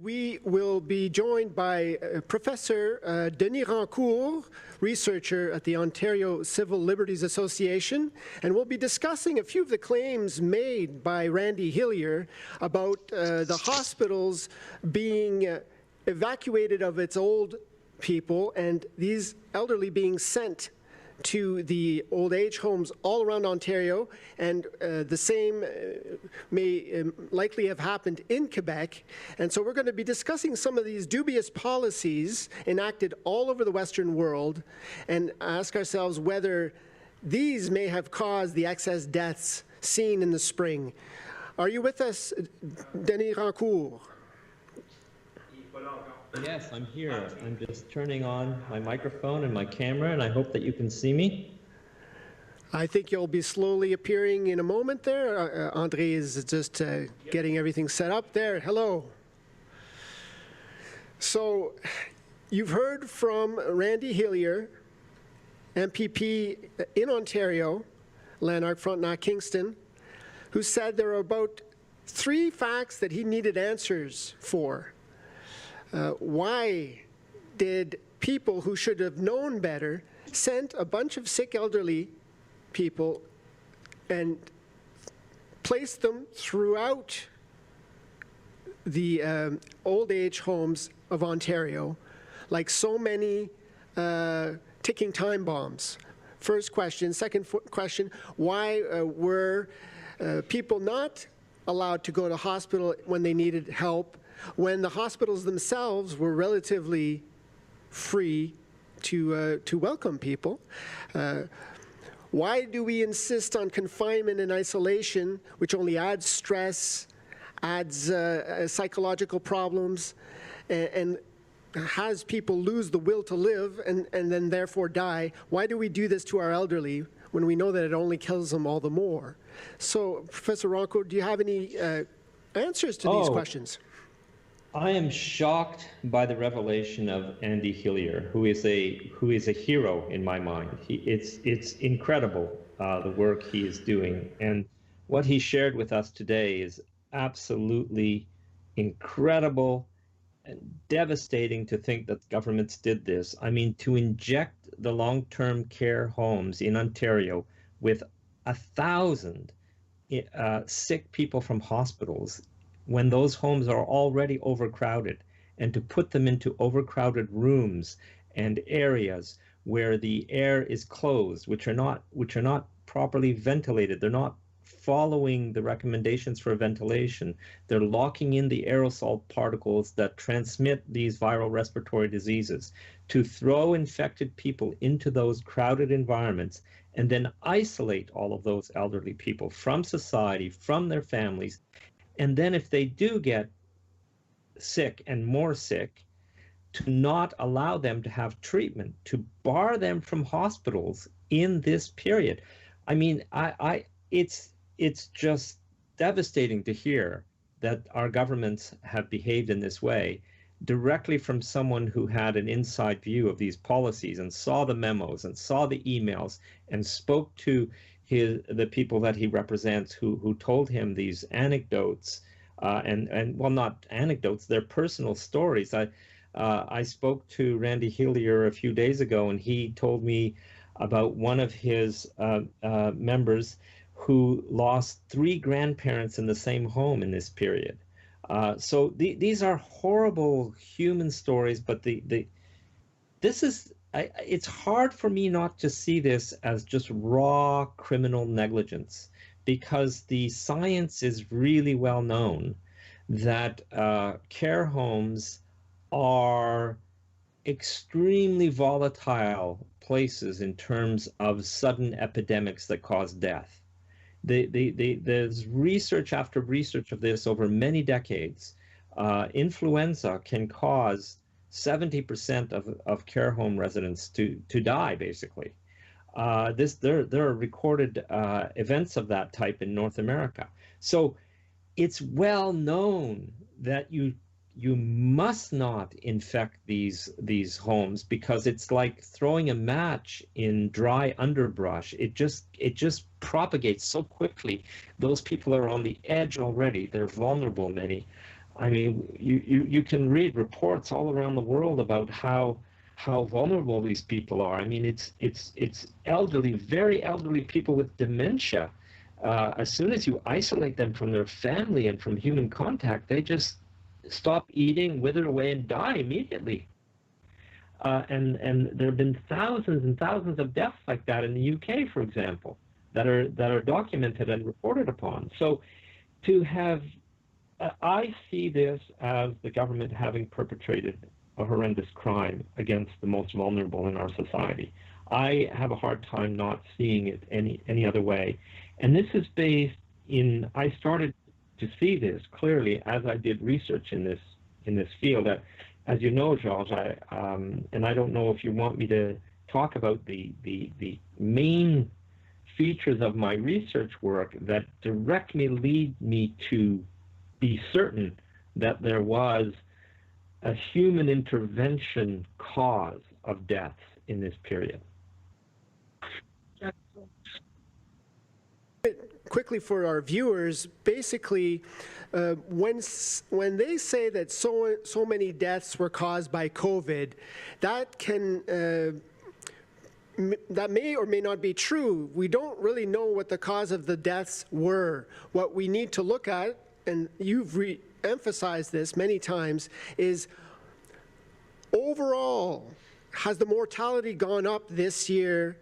we will be joined by Professor Denis Rancourt, researcher at the Ontario Civil Liberties Association, and we'll be discussing a few of the claims made by Randy Hillier about the hospitals being evacuated of its old people and these elderly being sent to the old age homes all around Ontario, and the same may likely have happened in Quebec. And so we're going to be discussing some of these dubious policies enacted all over the Western world and ask ourselves whether these may have caused the excess deaths seen in the spring. Are you with us, Denis Rancourt? Yes, I'm here. I'm just turning on my microphone and my camera, and I hope that you can see me. I think you'll be slowly appearing in a moment there. Andre is just getting everything set up there. Hello. So you've heard from Randy Hillier, MPP in Ontario, Lanark, Frontenac, Kingston, who said there are about 3 facts that he needed answers for. Why did people who should have known better send a bunch of sick elderly people and place them throughout the old age homes of Ontario like so many ticking time bombs? First question. Second question, why were people not allowed to go to hospital when they needed help, when the hospitals themselves were relatively free to welcome people? Why do we insist on confinement and isolation, which only adds stress, adds psychological problems, and has people lose the will to live and then therefore die? Why do we do this to our elderly when we know that it only kills them all the more? So, Professor Rancourt, do you have any answers to these questions? I am shocked by the revelation of Andy Hillier, who is a hero in my mind. It's incredible the work he is doing, and what he shared with us today is absolutely incredible and devastating to think that governments did this. I mean, to inject the long-term care homes in Ontario with 1,000 sick people from hospitals when those homes are already overcrowded, and to put them into overcrowded rooms and areas where the air is closed, which are not properly ventilated. They're not following the recommendations for ventilation. They're locking in the aerosol particles that transmit these viral respiratory diseases. To throw infected people into those crowded environments and then isolate all of those elderly people from society, from their families, and then if they do get sick and more sick, to not allow them to have treatment, to bar them from hospitals in this period. I mean, it's just devastating to hear that our governments have behaved in this way, directly from someone who had an inside view of these policies and saw the memos and saw the emails and spoke to the people that he represents who told him these anecdotes, and well, not anecdotes, they're personal stories. I spoke to Randy Hillier a few days ago, and he told me about one of his members who lost 3 grandparents in the same home in this period. So these are horrible human stories, but this is, it's hard for me not to see this as just raw criminal negligence, because the science is really well known that care homes are extremely volatile places in terms of sudden epidemics that cause death. There's research after research of this over many decades. Influenza can cause 70% of care home residents to die, basically. There are recorded events of that type in North America. So it's well known that you must not infect these homes, because it's like throwing a match in dry underbrush. It just propagates so quickly. Those people are on the edge already. They're vulnerable, many. I mean, you can read reports all around the world about how vulnerable these people are. I mean, it's elderly, very elderly people with dementia. As soon as you isolate them from their family and from human contact, they just stop eating, wither away, and die immediately. And there have been thousands and thousands of deaths like that in the UK, for example, that are documented and reported upon. So to have, I see this as the government having perpetrated a horrendous crime against the most vulnerable in our society. I have a hard time not seeing it any other way. And this is based in, I started to see this clearly as I did research in this field. As you know, Georges, and I don't know if you want me to talk about the main features of my research work that directly lead me to be certain that there was a human intervention cause of deaths in this period. Quickly for our viewers, basically, when they say that so many deaths were caused by COVID, that can that may or may not be true. We don't really know what the cause of the deaths were. What we need to look at, and you've emphasized this many times, is overall, has the mortality gone up this year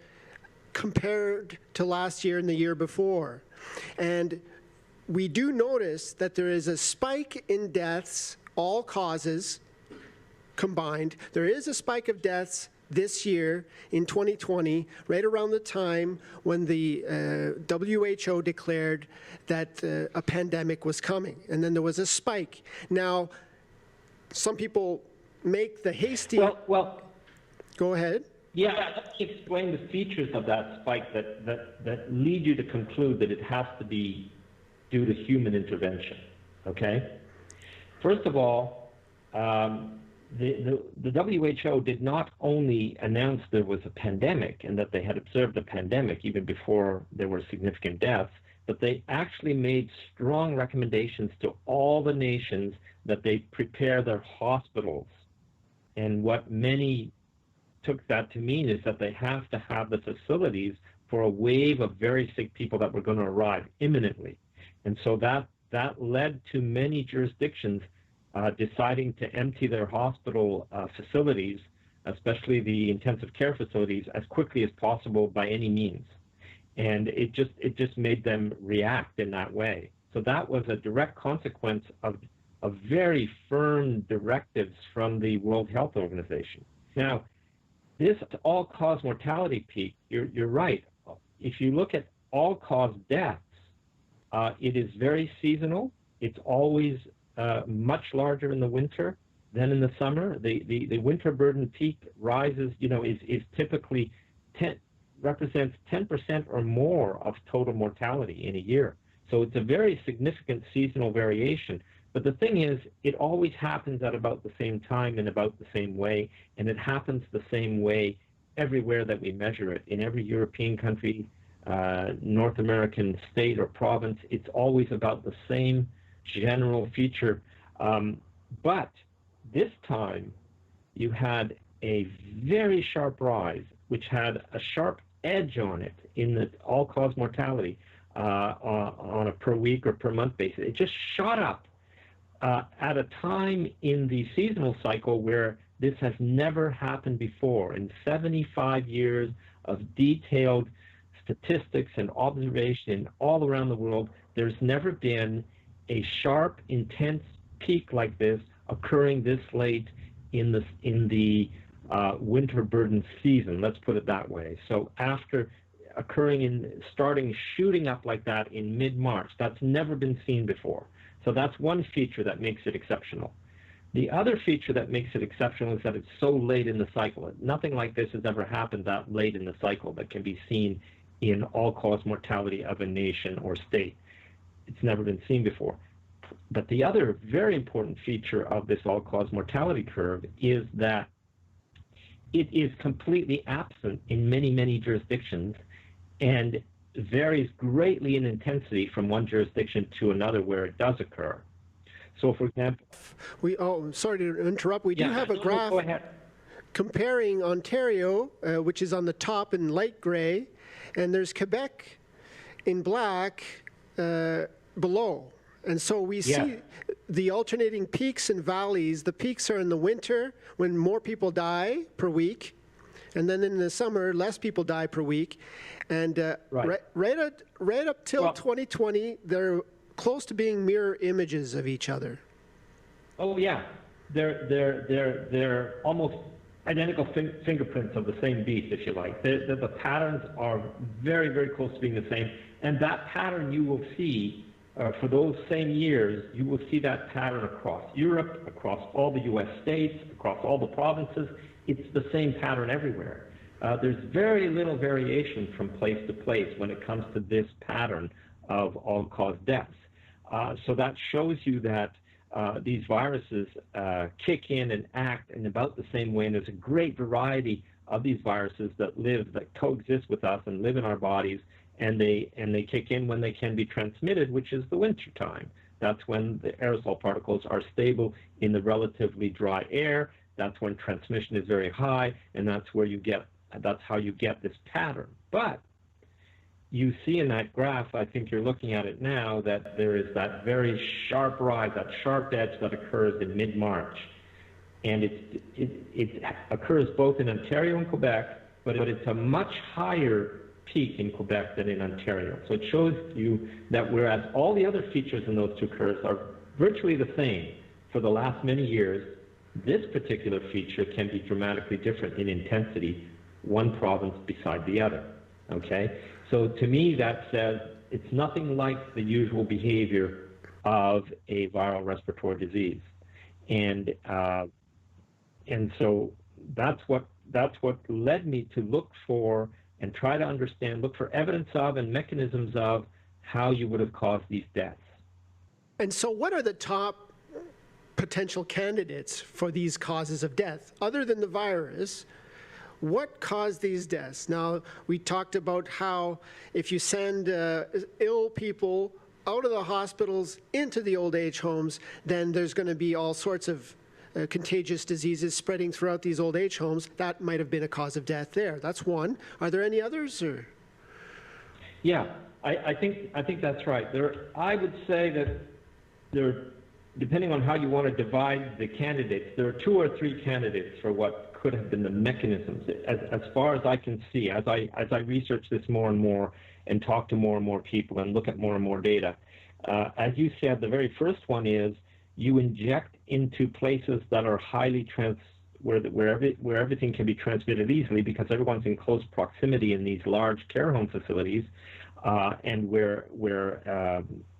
compared to last year and the year before? And we do notice that there is a spike in deaths, all causes combined. There is a spike of deaths this year in 2020, right around the time when the WHO declared that a pandemic was coming. And then there was a spike. Now, some people make the hasty... Well, go ahead. Yeah, let me explain the features of that spike that lead you to conclude that it has to be due to human intervention, okay? First of all, the WHO did not only announce there was a pandemic and that they had observed a pandemic even before there were significant deaths, but they actually made strong recommendations to all the nations that they prepare their hospitals. And what many took that to mean is that they have to have the facilities for a wave of very sick people that were going to arrive imminently. And so that led to many jurisdictions deciding to empty their hospital facilities, especially the intensive care facilities, as quickly as possible by any means. And it just made them react in that way. So that was a direct consequence of very firm directives from the World Health Organization. Now, this all-cause mortality peak, you're right. If you look at all-cause deaths, it is very seasonal. It's always much larger in the winter than in the summer. The winter burden peak rises, is typically represents 10% or more of total mortality in a year. So it's a very significant seasonal variation. But the thing is, it always happens at about the same time and about the same way, and it happens the same way everywhere that we measure it. In every European country, North American state or province, it's always about the same general feature. But this time, you had a very sharp rise, which had a sharp edge on it in the all-cause mortality on a per week or per month basis. It just shot up. At a time in the seasonal cycle where this has never happened before. In 75 years of detailed statistics and observation all around the world, there's never been a sharp, intense peak like this occurring this late in the winter burden season, let's put it that way. So after shooting up like that in mid-March, that's never been seen before. So that's one feature that makes it exceptional. The other feature that makes it exceptional is that it's so late in the cycle. Nothing like this has ever happened that late in the cycle that can be seen in all-cause mortality of a nation or state. It's never been seen before. But the other very important feature of this all-cause mortality curve is that it is completely absent in many, many jurisdictions and varies greatly in intensity from one jurisdiction to another where it does occur. So, for example, Sorry to interrupt. We do have a no, graph go ahead. comparing Ontario, which is on the top in light gray, and there's Quebec in black below. And so we see the alternating peaks and valleys. The peaks are in the winter when more people die per week. And then in the summer, less people die per week. And right up till 2020, they're close to being mirror images of each other. Oh yeah, they're almost identical fingerprints of the same beast, if you like. The patterns are very, very close to being the same. And that pattern you will see for those same years, you will see that pattern across Europe, across all the U.S. states, across all the provinces. It's the same pattern everywhere. There's very little variation from place to place when it comes to this pattern of all-cause deaths. So that shows you that these viruses kick in and act in about the same way, and there's a great variety of these viruses that coexist with us and live in our bodies, and they kick in when they can be transmitted, which is the winter time. That's when the aerosol particles are stable in the relatively dry air. That's when transmission is very high, and that's how you get this pattern. But you see in that graph, I think you're looking at it now, that there is that very sharp rise, that sharp edge that occurs in mid-March. And it occurs both in Ontario and Quebec, but it's a much higher peak in Quebec than in Ontario. So it shows you that whereas all the other features in those two curves are virtually the same for the last many years, this particular feature can be dramatically different in intensity, one province beside the other, okay? So to me, that says it's nothing like the usual behavior of a viral respiratory disease. And so that's what led me to look for and try to understand, look for evidence of and mechanisms of how you would have caused these deaths. And so what are the top potential candidates for these causes of death? Other than the virus, what caused these deaths? Now, we talked about how if you send ill people out of the hospitals into the old age homes, then there's going to be all sorts of contagious diseases spreading throughout these old age homes. That might have been a cause of death there. That's one. Are there any others? Or? Yeah, I think that's right. I would say that there, depending on how you want to divide the candidates, there are two or three candidates for what could have been the mechanisms. As far as I can see, as I research this more and more and talk to more and more people and look at more and more data, as you said, the very first one is you inject into places that are highly where everything can be transmitted easily, because everyone's in close proximity in these large care home facilities, and where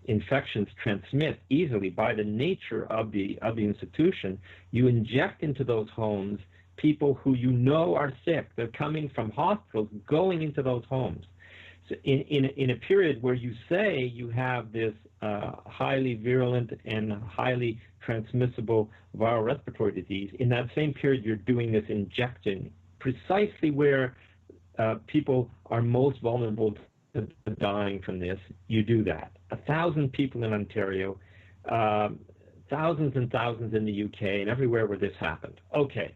infections transmit easily by the nature of the institution. You inject into those homes people who you know are sick. They're coming from hospitals, going into those homes. So in a period where you say you have this highly virulent and highly transmissible viral respiratory disease, in that same period you're doing this injection precisely where people are most vulnerable to dying from this. You do that. 1,000 people in Ontario, thousands and thousands in the UK, and everywhere where this happened. Okay.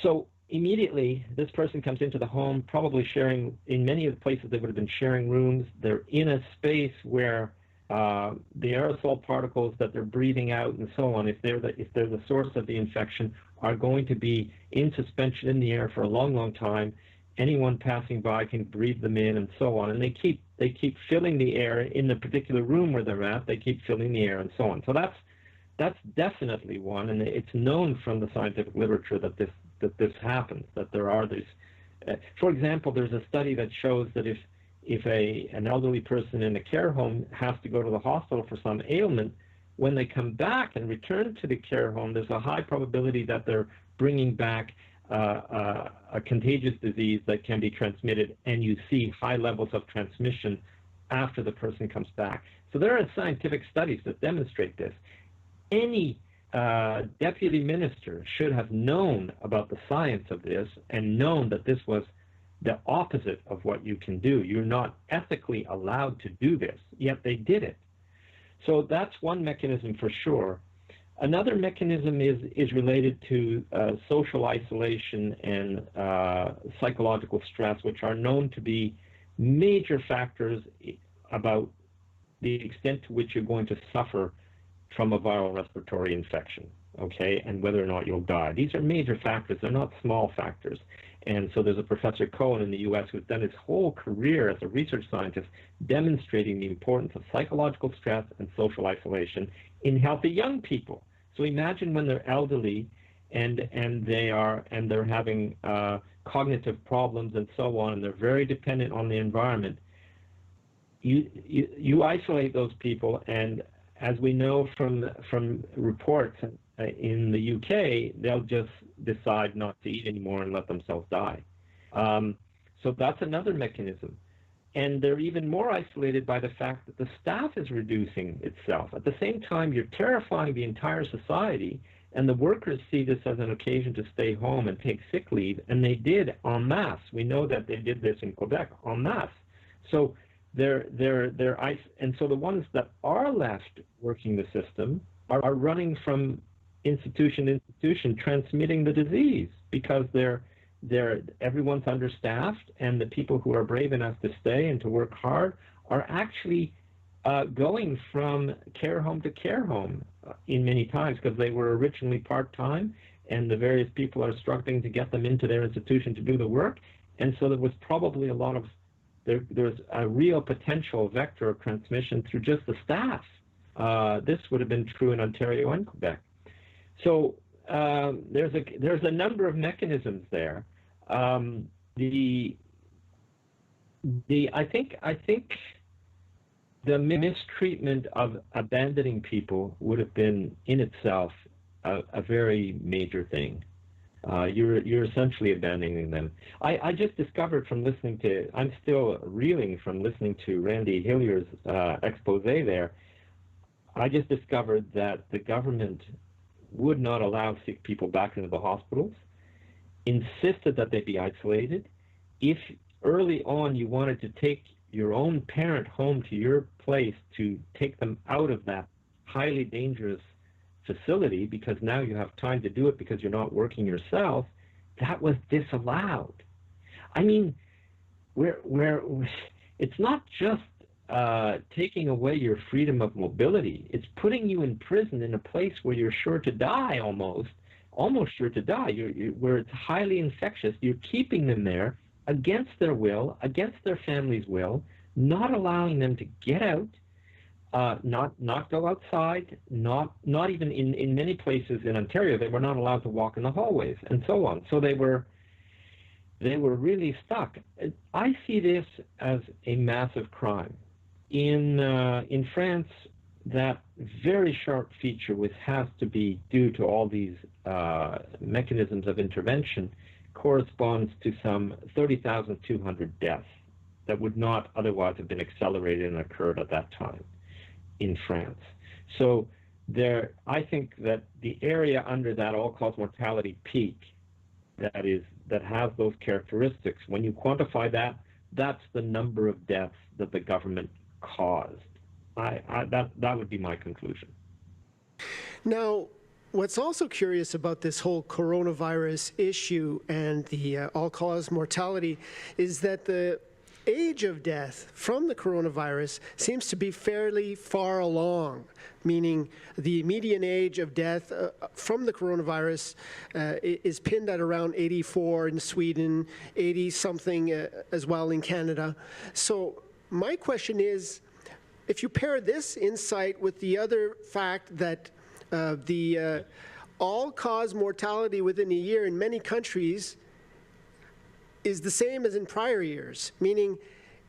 So immediately, this person comes into the home, probably sharing, in many of the places they would have been sharing rooms. They're in a space where the aerosol particles that they're breathing out and so on, if they're the source of the infection, are going to be in suspension in the air for a long, long time. Anyone passing by can breathe them in and so on. And they keep filling the air in the particular room where they're at. They keep filling the air and so on. So that's definitely one, and it's known from the scientific literature that this happens, that there are these. For example, there's a study that shows that if an elderly person in a care home has to go to the hospital for some ailment, when they come back and return to the care home, there's a high probability that they're bringing back a contagious disease that can be transmitted, and you see high levels of transmission after the person comes back. So there are scientific studies that demonstrate this. Any deputy minister should have known about the science of this and known that this was the opposite of what you can do. You're not ethically allowed to do this, yet they did it. So that's one mechanism for sure. Another mechanism is related to social isolation and psychological stress, which are known to be major factors about the extent to which you're going to suffer from a viral respiratory infection, okay, and whether or not you'll die. These are major factors. They're not small factors. And so there's a Professor Cohen in the U.S. who's done his whole career as a research scientist demonstrating the importance of psychological stress and social isolation in healthy young people. So imagine when they're elderly and they're having cognitive problems and so on, and they're very dependent on the environment. You isolate those people, and as we know from reports in the UK, they'll just decide not to eat anymore and let themselves die. So that's another mechanism. And they're even more isolated by the fact that the staff is reducing itself. At the same time, you're terrifying the entire society, and the workers see this as an occasion to stay home and take sick leave, and they did en masse. We know that they did this in Quebec en masse. So and so the ones that are left working the system are running from institution to institution, transmitting the disease because everyone's understaffed, and the people who are brave enough to stay and to work hard are actually going from care home to care home in many times because they were originally part-time, and the various people are struggling to get them into their institution to do the work. And so there was probably there's a real potential vector of transmission through just the staff. This would have been true in Ontario and Quebec. So there's a number of mechanisms there. I think the mistreatment of abandoning people would have been in itself a very major thing. You're essentially abandoning them. I just discovered from listening to, I'm still reeling from listening to Randy Hillier's expose there. I just discovered that the government would not allow sick people back into the hospitals, insisted that they be isolated. If early on you wanted to take your own parent home to your place to take them out of that highly dangerous facility because now you have time to do it because you're not working yourself, that was disallowed. I mean, it's not just taking away your freedom of mobility. It's putting you in prison in a place where you're sure to die, almost sure to die, where it's highly infectious. You're keeping them there against their will, against their family's will, not allowing them to get out, not go outside, not even in many places in Ontario, they were not allowed to walk in the hallways and so on. So they were really stuck. I see this as a massive crime. In France, that very sharp feature, which has to be due to all these mechanisms of intervention, corresponds to some 30,200 deaths that would not otherwise have been accelerated and occurred at that time in France. So I think that the area under that all-cause mortality peak that has those characteristics, when you quantify that, that's the number of deaths that the government caused. That would be my conclusion. Now, what's also curious about this whole coronavirus issue and the all-cause mortality is that the age of death from the coronavirus seems to be fairly far along, meaning the median age of death from the coronavirus is pinned at around 84 in Sweden, 80-something as well in Canada. So my question is, if you pair this insight with the other fact that the all-cause mortality within a year in many countries is the same as in prior years, meaning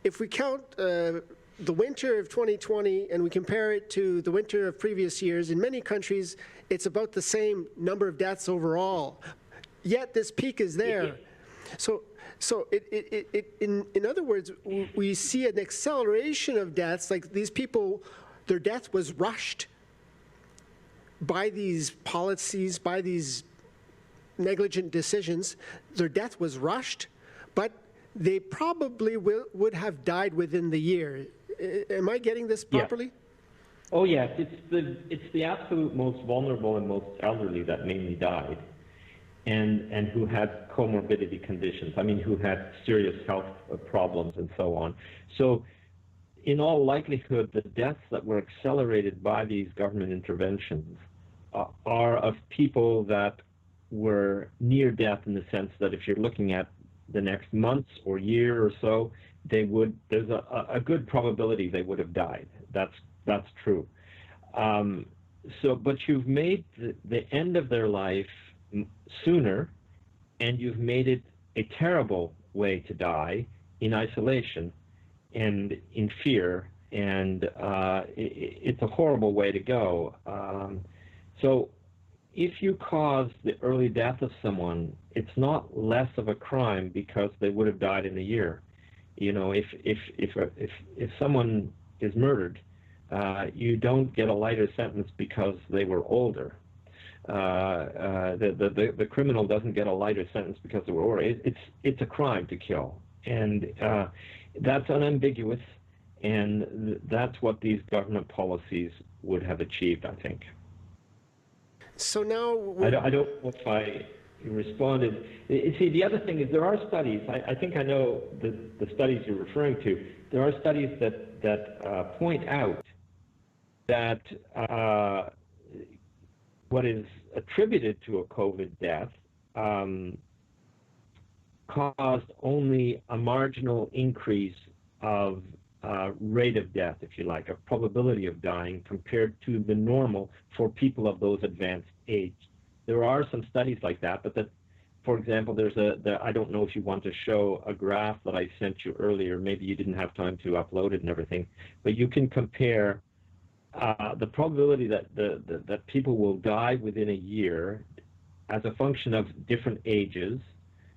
if we count the winter of 2020 and we compare it to the winter of previous years, in many countries it's about the same number of deaths overall, yet this peak is there. So in other words, we see an acceleration of deaths, like these people, their death was rushed by these policies, by these negligent decisions. Their death was rushed, but they probably would have died within the year. Am I getting this properly? Oh yes, it's the absolute most vulnerable and most elderly that mainly died, and who had comorbidity conditions. I mean, who had serious health problems and so on. So, in all likelihood, the deaths that were accelerated by these government interventions are of people that were near death, in the sense that if you're looking at the next months or year or so, there's a good probability they would have died. That's true. But you've made the end of their life sooner, and you've made it a terrible way to die, in isolation and in fear, and it's a horrible way to go. So if you cause the early death of someone, it's not less of a crime because they would have died in a year. You know, if someone is murdered, you don't get a lighter sentence because they were older. The criminal doesn't get a lighter sentence because they were older. It's a crime to kill, and that's unambiguous, and that's what these government policies would have achieved, I think. So now... I don't know if I responded. You see, the other thing is there are studies, I think I know the studies you're referring to. There are studies that point out that what is attributed to a COVID death caused only a marginal increase of rate of death, if you like, a probability of dying compared to the normal for people of those advanced age. There are some studies like that, but for example, I don't know if you want to show a graph that I sent you earlier. Maybe you didn't have time to upload it and everything, but you can compare the probability that people will die within a year as a function of different ages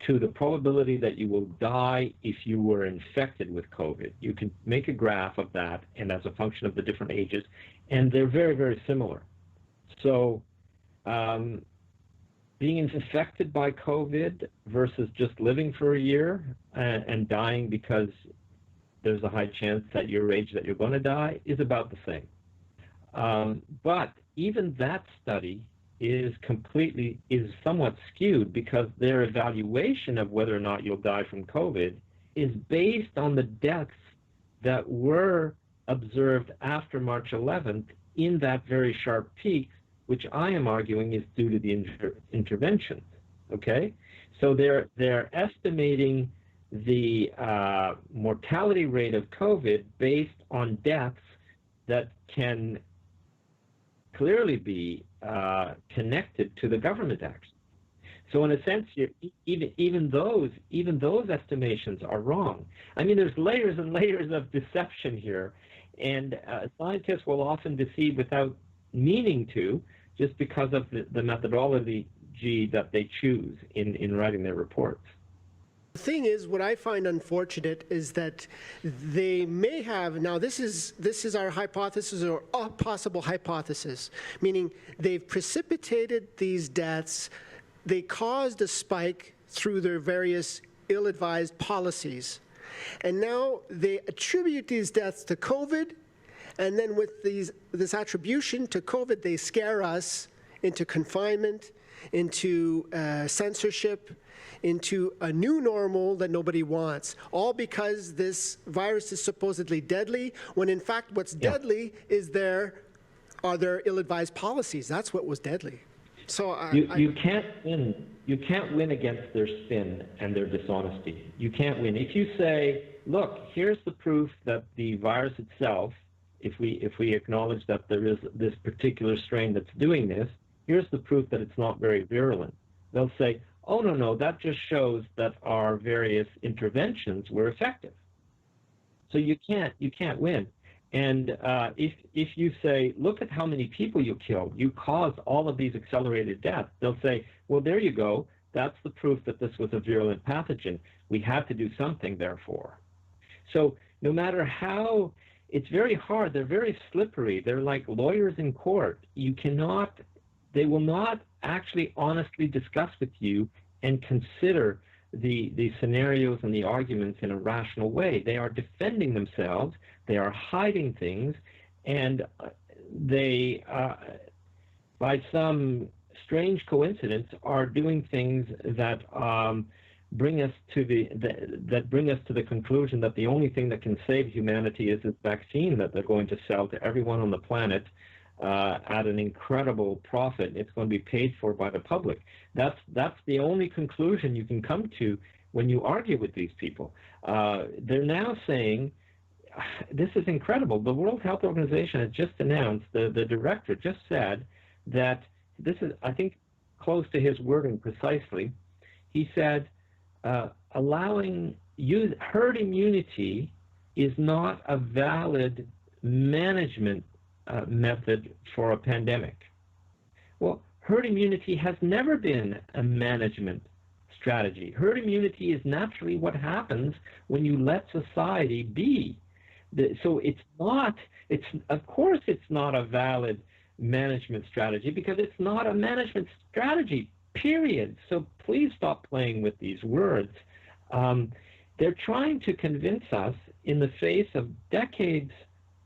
to the probability that you will die if you were infected with COVID. You can make a graph of that, and as a function of the different ages, and they're very, very similar. So being infected by COVID versus just living for a year and dying because there's a high chance at your age that you're going to die is about the same. But even that study is somewhat skewed, because their evaluation of whether or not you'll die from COVID is based on the deaths that were observed after March 11th in that very sharp peak, which I am arguing is due to the interventions. Okay, so they're estimating the mortality rate of COVID based on deaths that can clearly be connected to the government action. So in a sense, even those estimations are wrong. I mean, there's layers and layers of deception here, and scientists will often deceive without meaning to, just because of the methodology that they choose in writing their reports. The thing is, what I find unfortunate is that they may have, now this is our hypothesis, or a possible hypothesis, meaning they've precipitated these deaths, they caused a spike through their various ill-advised policies, and now they attribute these deaths to COVID, and then with this attribution to COVID, they scare us into confinement, into censorship, into a new normal that nobody wants, all because this virus is supposedly deadly, when in fact what's deadly is their ill-advised policies. That's what was deadly. So you can't win. You can't win against their spin and their dishonesty. You can't win. If you say, look, here's the proof that the virus itself, if we acknowledge that there is this particular strain that's doing this, here's the proof that it's not very virulent. They'll say, oh, no, that just shows that our various interventions were effective. So you can't win. And if you say, look at how many people you killed, you caused all of these accelerated deaths, they'll say, well, there you go. That's the proof that this was a virulent pathogen. We have to do something, therefore. So no matter how, it's very hard. They're very slippery. They're like lawyers in court. They will not actually honestly discuss with you and consider the scenarios and the arguments in a rational way. They are defending themselves. They are hiding things. And they, by some strange coincidence, are doing things that bring us to the conclusion that the only thing that can save humanity is this vaccine that they're going to sell to everyone on the planet at an incredible profit. It's going to be paid for by the public. That's the only conclusion you can come to when you argue with these people. They're now saying, this is incredible. The World Health Organization has just announced, the director just said that, this is, I think, close to his wording precisely. He said, allowing herd immunity is not a valid management method for a pandemic. Well, herd immunity has never been a management strategy. Herd immunity is naturally what happens when you let society be. So of course it's not a valid management strategy, because it's not a management strategy, period. So please stop playing with these words. They're trying to convince us, in the face of decades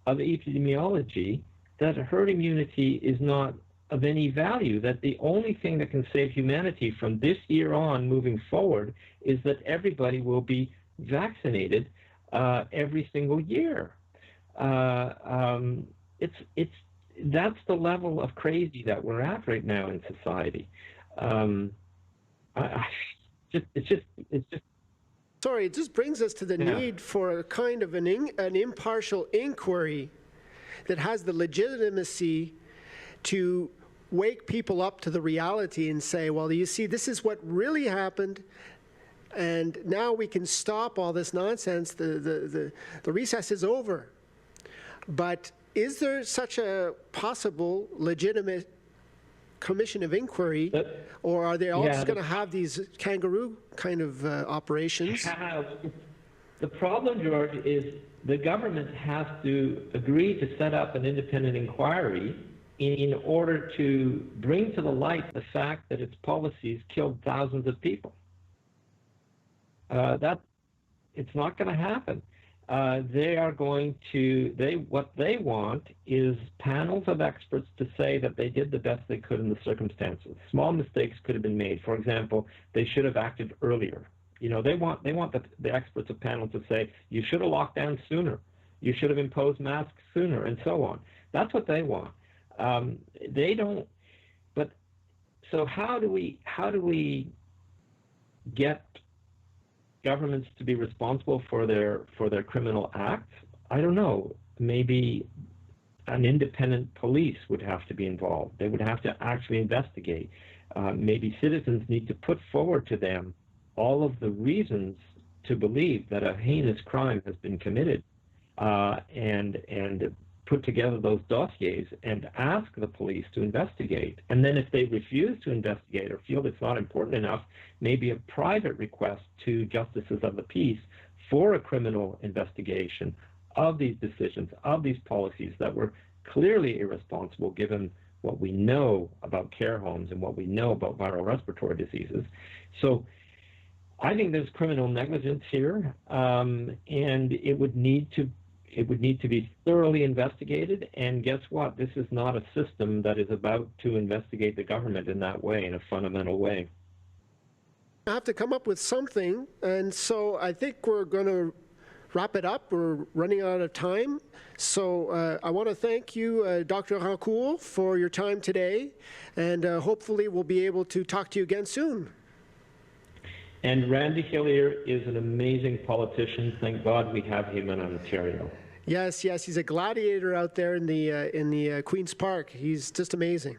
of epidemiology, that herd immunity is not of any value, that the only thing that can save humanity from this year on moving forward is that everybody will be vaccinated every single year. That's the level of crazy that we're at right now in society. It's just. Sorry, it just brings us to the need for a kind of an impartial inquiry that has the legitimacy to wake people up to the reality and say, well, you see, this is what really happened, and now we can stop all this nonsense. The recess is over. But is there such a possible legitimate commission of inquiry, or are they all just going to have these kangaroo kind of operations? The problem, George, is the government has to agree to set up an independent inquiry in order to bring to the light the fact that its policies killed thousands of people. It's not going to happen. They are going to, what they want is panels of experts to say that they did the best they could in the circumstances. Small mistakes could have been made. For example, they should have acted earlier. You know, they want the experts of panel to say, you should have locked down sooner. You should have imposed masks sooner, and so on. That's what they want. They don't, but so how do we get governments to be responsible for their criminal acts? I don't know. Maybe an independent police would have to be involved. They would have to actually investigate. Maybe citizens need to put forward to them all of the reasons to believe that a heinous crime has been committed, and put together those dossiers and ask the police to investigate. And then if they refuse to investigate or feel it's not important enough, maybe a private request to justices of the peace for a criminal investigation of these decisions, of these policies that were clearly irresponsible given what we know about care homes and what we know about viral respiratory diseases. So I think there's criminal negligence here, and it would need to be thoroughly investigated. And guess what? This is not a system that is about to investigate the government in that way, in a fundamental way. I have to come up with something, and so I think we're going to wrap it up. We're running out of time. So I want to thank you, Dr. Rancourt, for your time today, and hopefully we'll be able to talk to you again soon. And Randy Hillier is an amazing politician. Thank God we have him in Ontario. Yes, he's a gladiator out there in the Queen's Park. He's just amazing.